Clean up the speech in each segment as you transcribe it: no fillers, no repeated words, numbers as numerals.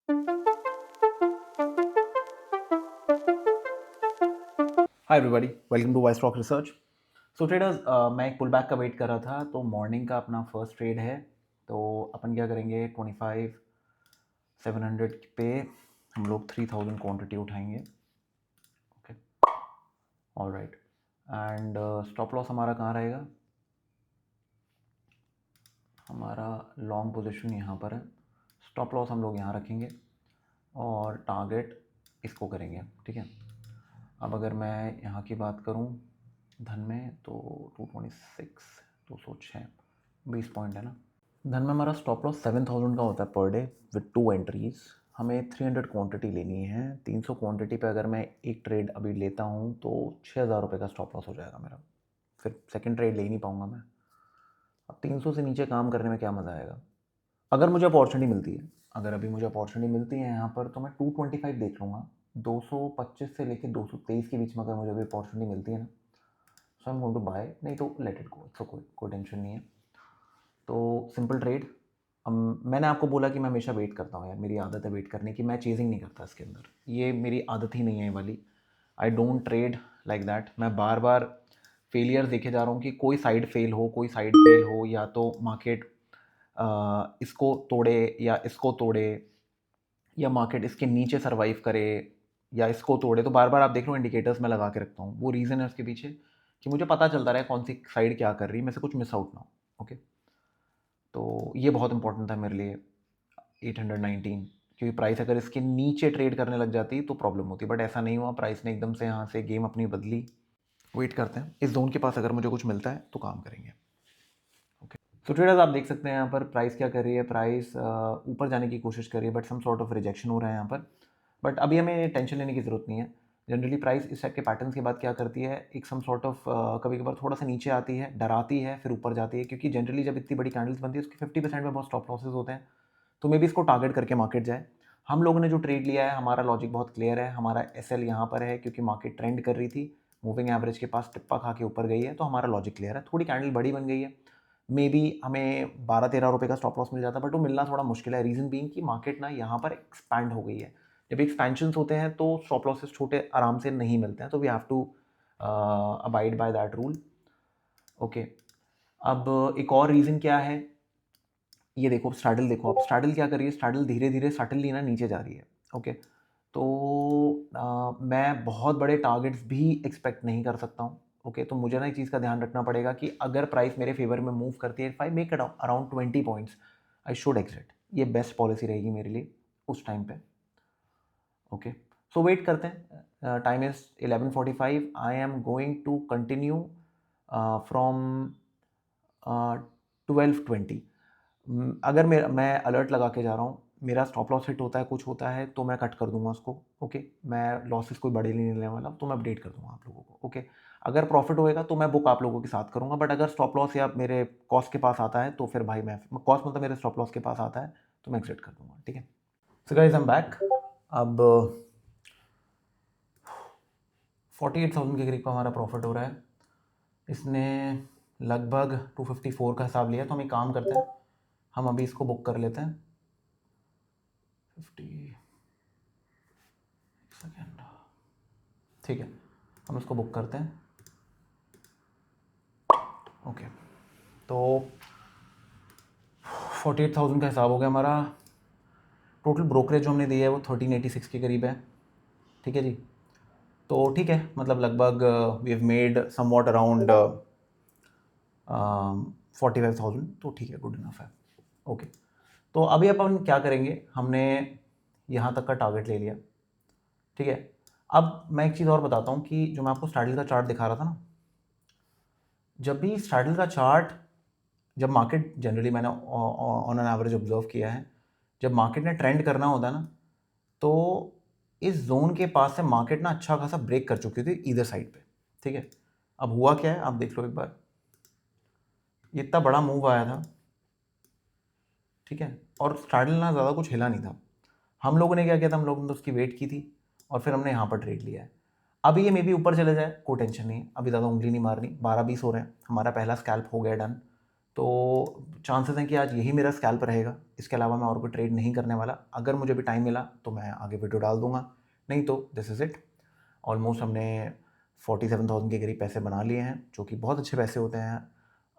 Hi everybody, welcome to Wise Stock Research. So traders, मैं एक pull back का wait कर रहा था, तो मॉर्निंग का अपना फर्स्ट ट्रेड है। तो अपन क्या करेंगे, 25,700 पे हम लोग 3,000 क्वांटिटी उठाएंगे। Okay, all right. And stop loss हमारा कहाँ रहेगा? हमारा लॉन्ग पोजीशन यहाँ पर है। स्टॉप लॉस हम लोग यहाँ रखेंगे और टारगेट इसको करेंगे, ठीक है। अब अगर मैं यहाँ की बात करूँ धन में, तो 226, 206, 20 पॉइंट है ना। धन में हमारा स्टॉप लॉस 7,000 का होता है पर डे विद 2 एंट्रीज। हमें 300 क्वांटिटी लेनी है। 300 क्वांटिटी पे अगर मैं एक ट्रेड अभी लेता हूँ तो 6,000 रुपये का स्टॉप लॉस हो जाएगा मेरा। फिर सेकंड ट्रेड ले ही नहीं पाऊँगा मैं। अब 300 से नीचे काम करने में क्या मज़ा आएगा? अगर मुझे अपॉर्चुनिटी मिलती है, अगर अभी मुझे अपॉर्चुनिटी मिलती है यहाँ पर, तो मैं 225 देख लूँगा। 225 से लेके 223 के बीच में अगर मुझे अभी अपॉर्चुनिटी मिलती है ना, so I am going to buy, नहीं तो लेट इट गो। सो कोई टेंशन नहीं है। तो सिंपल ट्रेड। मैंने आपको बोला कि मैं हमेशा वेट करता हूँ यार, मेरी आदत है वेट करने की। मैं चेजिंग नहीं करता इसके अंदर, ये मेरी आदत ही नहीं है ये वाली। I don't trade like that. मैं बार बार फेलियर देखे जा रहा हूँ कि कोई साइड फेल हो, कोई साइड फेल हो, या तो मार्केट इसको तोड़े या इसको तोड़े, या मार्केट इसके नीचे सरवाइव करे या इसको तोड़े। तो बार बार आप देख लो, इंडिकेटर्स मैं लगा के रखता हूँ। वो रीज़न है उसके पीछे कि मुझे पता चलता रहे कौन सी साइड क्या कर रही है, मैं से कुछ मिस आउट ना हो। ओके, तो ये बहुत इंपॉर्टेंट था मेरे लिए 819, क्योंकि प्राइस अगर इसके नीचे ट्रेड करने लग जाती तो प्रॉब्लम होती, बट ऐसा नहीं हुआ। प्राइस ने एकदम से यहाँ से गेम अपनी बदली। वेट करते हैं, इस जोन के पास अगर मुझे कुछ मिलता है तो काम करेंगे। ओके, सो ट्रेडर्स आप देख सकते हैं यहाँ पर प्राइस क्या कर रही है। प्राइस ऊपर जाने की कोशिश कर रही है, but some sort of rejection हो रहा है यहाँ पर। बट अभी हमें टेंशन लेने की ज़रूरत नहीं है। जनरली प्राइस इस टाइप के पैटर्न्स के बाद क्या करती है, एक सम सॉर्ट ऑफ कभी कभार थोड़ा सा नीचे आती है, डराती है, फिर ऊपर जाती है। क्योंकि जनरली जब इतनी बड़ी कैंडल्स बनती है, उसके 50% में बहुत स्टॉप लॉसेज होते हैं। तो मे भी इसको टारगेट करके मार्केट जाए। हम लोगों ने जो ट्रेड लिया है, हमारा लॉजिक बहुत क्लियर है। हमारा एस एल यहाँ पर है, क्योंकि मार्केट ट्रेंड कर रही थी, मूविंग एवरेज के पास टिप्पा खा के ऊपर गई है, तो हमारा लॉजिक क्लियर है। थोड़ी कैंडल बड़ी बन गई है, मे बी हमें 12-13 रुपये का स्टॉप लॉस मिल जाता, बट वो मिलना थोड़ा मुश्किल है। रीज़न बीइंग कि मार्केट ना यहाँ पर एक्सपैंड हो गई है। जब एक्सपेंशन होते हैं तो स्टॉप लॉसेस छोटे आराम से नहीं मिलते हैं, तो we have to abide by that rule. Okay, अब एक और रीज़न क्या है, ये देखो स्ट्रैडल, देखो अब स्ट्रैडल क्या कर रही है। स्ट्रैडल धीरे धीरे सटनली ना नीचे जा रही है। ओके, तो मैं बहुत बड़े टारगेट्स भी एक्सपेक्ट नहीं कर सकता हूँ। ओके, तो मुझे ना एक चीज़ का ध्यान रखना पड़ेगा कि अगर प्राइस मेरे फेवर में मूव करती है, if I make around 20 points, I should exit. ये बेस्ट पॉलिसी रहेगी मेरे लिए उस टाइम पे। ओके, सो वेट करते हैं। Time is 11:45। I am going to continue from 12:20। अगर मैं अलर्ट लगा के जा रहा हूँ, मेरा स्टॉप लॉस हिट होता है, कुछ होता है, तो मैं कट कर दूंगा उसको। ओके, मैं लॉसेस कोई बड़े नहीं लेने वाला, तो मैं अपडेट कर दूंगा आप लोगों को। ओके, अगर प्रॉफिट होएगा तो मैं बुक आप लोगों के साथ करूंगा, बट अगर स्टॉप लॉस या मेरे कॉस्ट के पास आता है तो फिर भाई मैं कॉस्ट मतलब मेरे स्टॉप लॉस के पास आता है तो मैं एग्जिट कर दूंगा, ठीक है। So guys, I am back. अब 48,000 के करीब का हमारा प्रॉफिट हो रहा है। इसने लगभग 254 का हिसाब लिया, तो हम एक काम करते हैं, हम अभी इसको बुक कर लेते हैं। 50 सेकेंड, ठीक है, हम इसको बुक करते हैं। ओके, तो 48,000 का हिसाब हो गया हमारा। टोटल ब्रोकरेज जो हमने दिया है वो 1386 के करीब है, ठीक है जी। तो ठीक है, मतलब लगभग we have made somewhat around 45,000, तो ठीक है, गुड इनफ है। ओके, तो अभी अपन क्या करेंगे, हमने यहाँ तक का टारगेट ले लिया, ठीक है। अब मैं एक चीज़ और बताता हूँ कि जो मैं आपको स्ट्रैडल का चार्ट दिखा रहा था ना, जब भी स्ट्रैडल का चार्ट, जब मार्केट जनरली मैंने ऑन एन एवरेज ऑब्जर्व किया है, जब मार्केट ने ट्रेंड करना होता है ना, तो इस जोन के पास से मार्केट ना अच्छा खासा ब्रेक कर चुकी थी इधर साइड पे, ठीक है। अब हुआ क्या है, आप देख लो एक बार, ये इतना बड़ा मूव आया था, ठीक है, और स्ट्रैडल ना ज़्यादा कुछ हिला नहीं था। हम लोगों ने क्या किया था, हम लोगों ने तो उसकी वेट की थी और फिर हमने यहाँ पर ट्रेड लिया है। अभी ये मे बी ऊपर चले जाए, कोई टेंशन नहीं है, अभी ज़्यादा उंगली नहीं मारनी। 12-20 हो रहे हैं, हमारा पहला स्कैल्प हो गया डन। तो चांसेस हैं कि आज यही मेरा स्कैल्प रहेगा, इसके अलावा मैं और कोई ट्रेड नहीं करने वाला। अगर मुझे भी टाइम मिला तो मैं आगे वीडियो डाल दूंगा, नहीं तो दिस इज़ इट। ऑलमोस्ट हमने 47,000 के करीब पैसे बना लिए हैं, जो कि बहुत अच्छे पैसे होते हैं।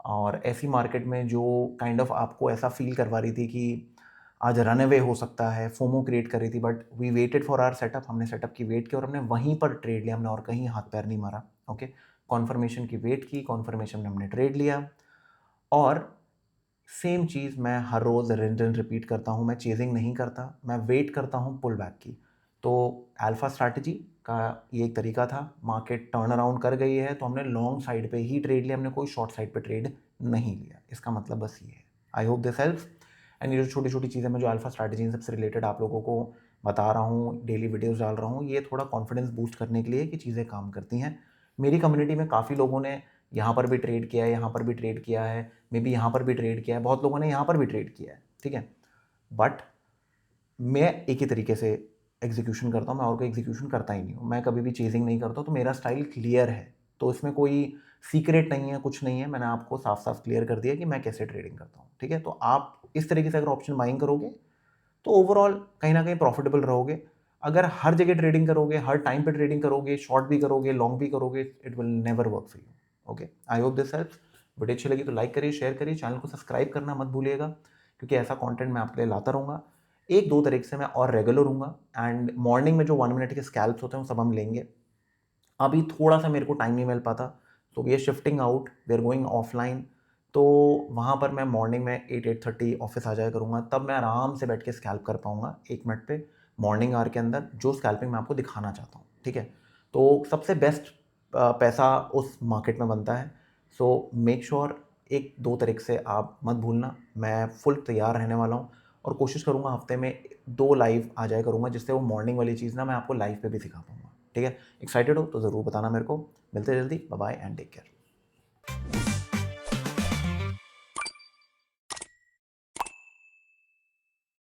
और ऐसी मार्केट में जो काइंड ऑफ आपको ऐसा फील करवा रही थी कि आज रन अवे हो सकता है, फोमो क्रिएट कर रही थी, but we waited for our setup. हमने सेटअप की वेट की और हमने वहीं पर ट्रेड लिया, हमने और कहीं हाथ पैर नहीं मारा। ओके, कॉन्फर्मेशन की वेट की, कॉन्फर्मेशन में हमने ट्रेड लिया। और सेम चीज़ मैं हर रोज़ रिन रिपीट करता हूँ। मैं चेजिंग नहीं करता, मैं वेट करता हूँ पुल बैक की। तो अल्फा स्ट्रैटेजी का ये एक तरीका था। मार्केट टर्न अराउंड कर गई है तो हमने लॉन्ग साइड पे ही ट्रेड लिया, हमने कोई शॉर्ट साइड पे ट्रेड नहीं लिया। इसका मतलब बस ये है। I hope this helps. And ये जो छोटी छोटी चीज़ें मैं जो अल्फा स्ट्रैटेजी सबसे रिलेटेड आप लोगों को बता रहा हूँ, डेली वीडियोज़ डाल रहा हूँ, ये थोड़ा कॉन्फिडेंस बूस्ट करने के लिए कि चीज़ें काम करती हैं। मेरी कम्युनिटी में काफ़ी लोगों ने यहाँ पर भी ट्रेड किया है, यहाँ पर भी ट्रेड किया है, मे बी यहाँ पर भी ट्रेड किया है, बहुत लोगों ने यहाँ पर भी ट्रेड किया है, ठीक है। बट मैं एक ही तरीके से एग्जीक्यूशन करता हूँ, मैं और कोई एग्जीक्यूशन करता ही नहीं हूँ। मैं कभी भी चेजिंग नहीं करता हूँ, तो मेरा स्टाइल क्लियर है। तो इसमें कोई सीक्रेट नहीं है, कुछ नहीं है। मैंने आपको साफ साफ क्लियर कर दिया कि मैं कैसे ट्रेडिंग करता हूँ, ठीक है। तो आप इस तरीके से अगर ऑप्शन बाइंग करोगे तो ओवरऑल कहीं ना कहीं प्रॉफिटेबल रहोगे। अगर हर जगह ट्रेडिंग करोगे, हर टाइम पे ट्रेडिंग करोगे, शॉर्ट भी करोगे, लॉन्ग भी करोगे, it will never work for you. Okay, I hope this helps. Video अच्छी लगी तो लाइक करिए, शेयर करिए, चैनल को सब्सक्राइब करना मत भूलिएगा, क्योंकि ऐसा कंटेंट मैं आपके लिए लाता रहूँगा। एक दो तरीके से मैं और रेगुलर हूँगा। एंड मॉर्निंग में जो 1 मिनट के स्कैल्प्स होते हैं वो सब हम लेंगे। अभी थोड़ा सा मेरे को टाइम नहीं मिल पाता, तो we are shifting out, we are going offline. तो वहाँ पर मैं मॉर्निंग में 8-8:30 ऑफिस आ जाया करूँगा, तब मैं आराम से बैठ के स्कैल्प कर पाऊँगा 1 मिनट पे, मॉर्निंग आवर के अंदर, जो स्कैल्पिंग मैं आपको दिखाना चाहता हूँ, ठीक है। तो सबसे बेस्ट पैसा उस मार्केट में बनता है। सो मेक श्योर एक दो तरीके से आप मत भूलना। मैं फुल तैयार रहने वाला हूँ और कोशिश करूँगा हफ्ते में 2 लाइव आ जाया करूँगा, जिससे वो मॉर्निंग वाली चीज़ ना मैं आपको लाइव पे भी सिखा पाऊँगा, ठीक है। एक्साइटेड हो तो ज़रूर बताना मेरे को। मिलते जल्दी, bye bye and take care.